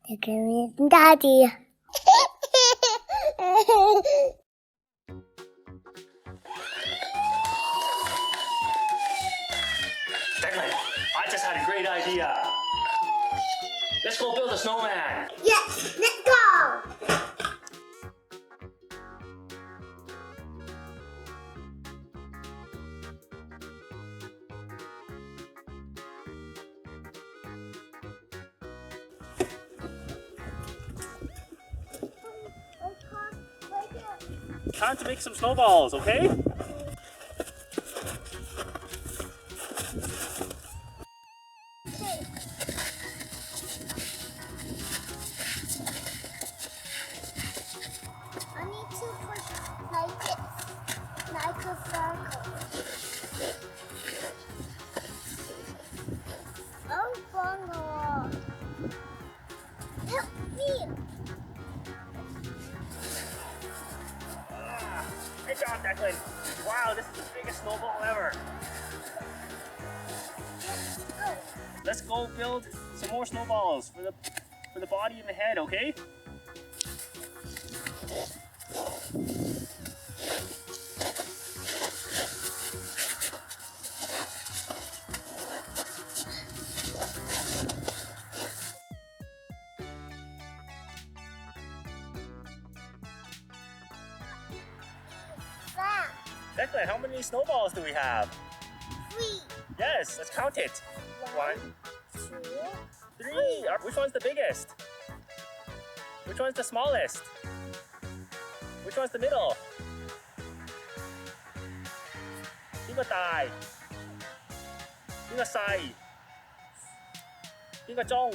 Declan and Daddy. Declan, I just had a great idea. Let's go build a snowman. Yes, let's go. Time to make some snowballs, okay? I need to push like this, like a circle. Oh, Bongo. Help me. Good job, Declan. Wow, this is the biggest snowball ever. Let's go build some more snowballs for the body and the head, okay? Declan, how many snowballs do we have? 3. Yes, let's count it. 1, 2, 3. Which one's the biggest? Which one's the smallest? Which one's the middle? 邊個大？邊個細？邊個中？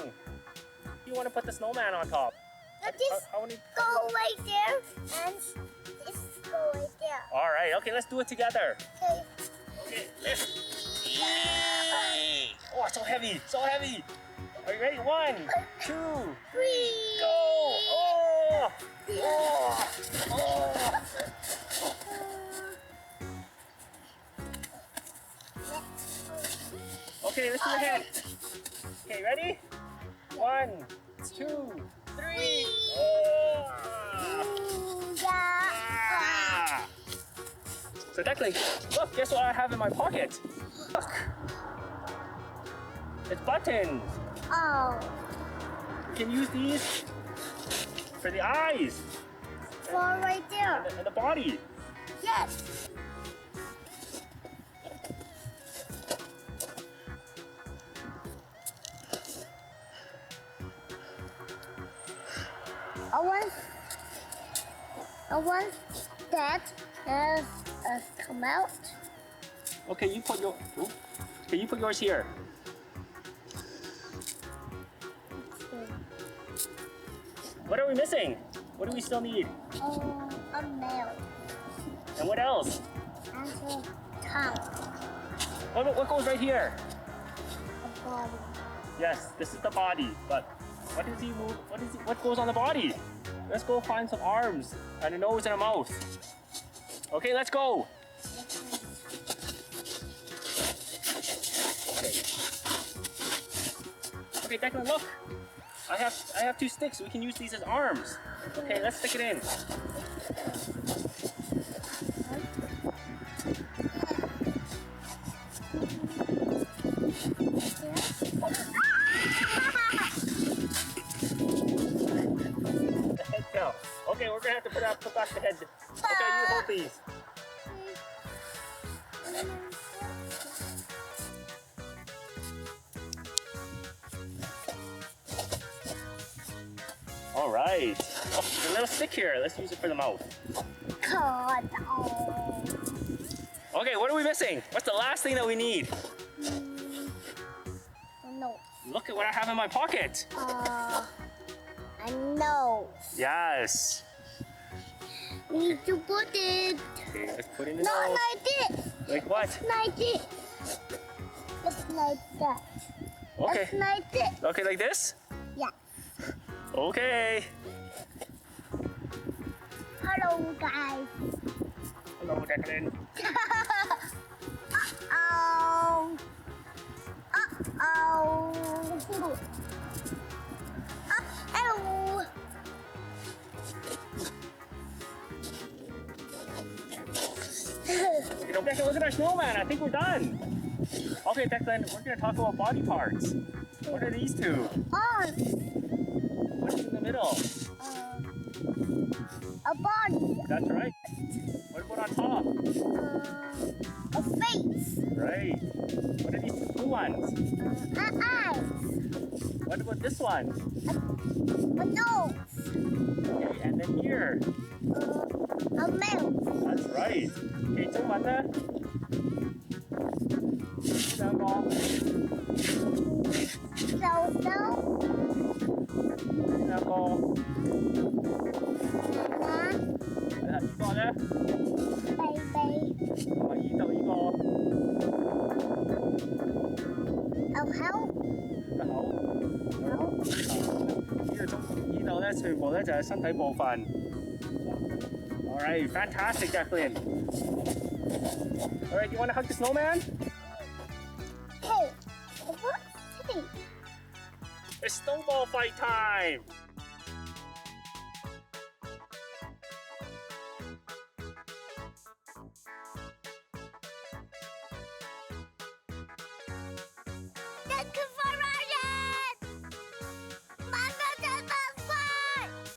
You want to put the snowman on top? Now this How many? go right there and this go right there. All right. Okay, let's do it together. Okay. Okay, lift. Yay! Oh, it's so heavy, so heavy. Are you ready? 1, 2, 3. go! Oh! Oh! Oh! Okay, let's do it again. Okay, ready? 1, 2, 3. Oh! Ah! So Declan, look, guess what I have in my pocket? Look. It's buttons. Oh, You can use these for the eyes for right there. and the body. Yes. I want that as come out. Okay, you put yours here. What are we missing? What do we still need? A mouth And what else? and a tongue, What goes right here? a body. Yes, this is the body. But what does he move? What goes on the body? Let's go find some arms and a nose and a mouth. Okay, let's go. Okay, Declan, look. I have 2 sticks. We can use these as arms. Okay, let's stick it in. The head fell. Okay, we're gonna have to put back the head. Okay, you hold these. All right. Oh, there's a little stick here. Let's use it for the mouth. God. Oh. Okay, what are we missing? What's the last thing that we need? No. Look at what I have in my pocket. I know. Yes. We need to put it. Okay, let's put in the Not nose. like this. Like what? Like this. Just like that. Okay. Just like this. Okay, like this? Yeah. Okay. Hello, guys. Hello, Declan. Uh-oh. Uh-oh. Okay, so look at our snowman. I think we're done. Okay, Declan, we're gonna talk about body parts. What are these two? Arms. What's in the middle? A body. That's right. What about on top? A face. Right. What are these blue ones? Eyes. What about this one? A nose. Okay, and then here. A mouth. That's right. Okay, 中文呢？呢兩個。手手。呢兩個。眼。呢個呢？鼻。同埋呢度呢個。口。個口。呢度咧全部咧就係身體部分。Alright, fantastic, Declan. Alright, you want to hug the snowman? Hey, what's today? It's snowball fight time.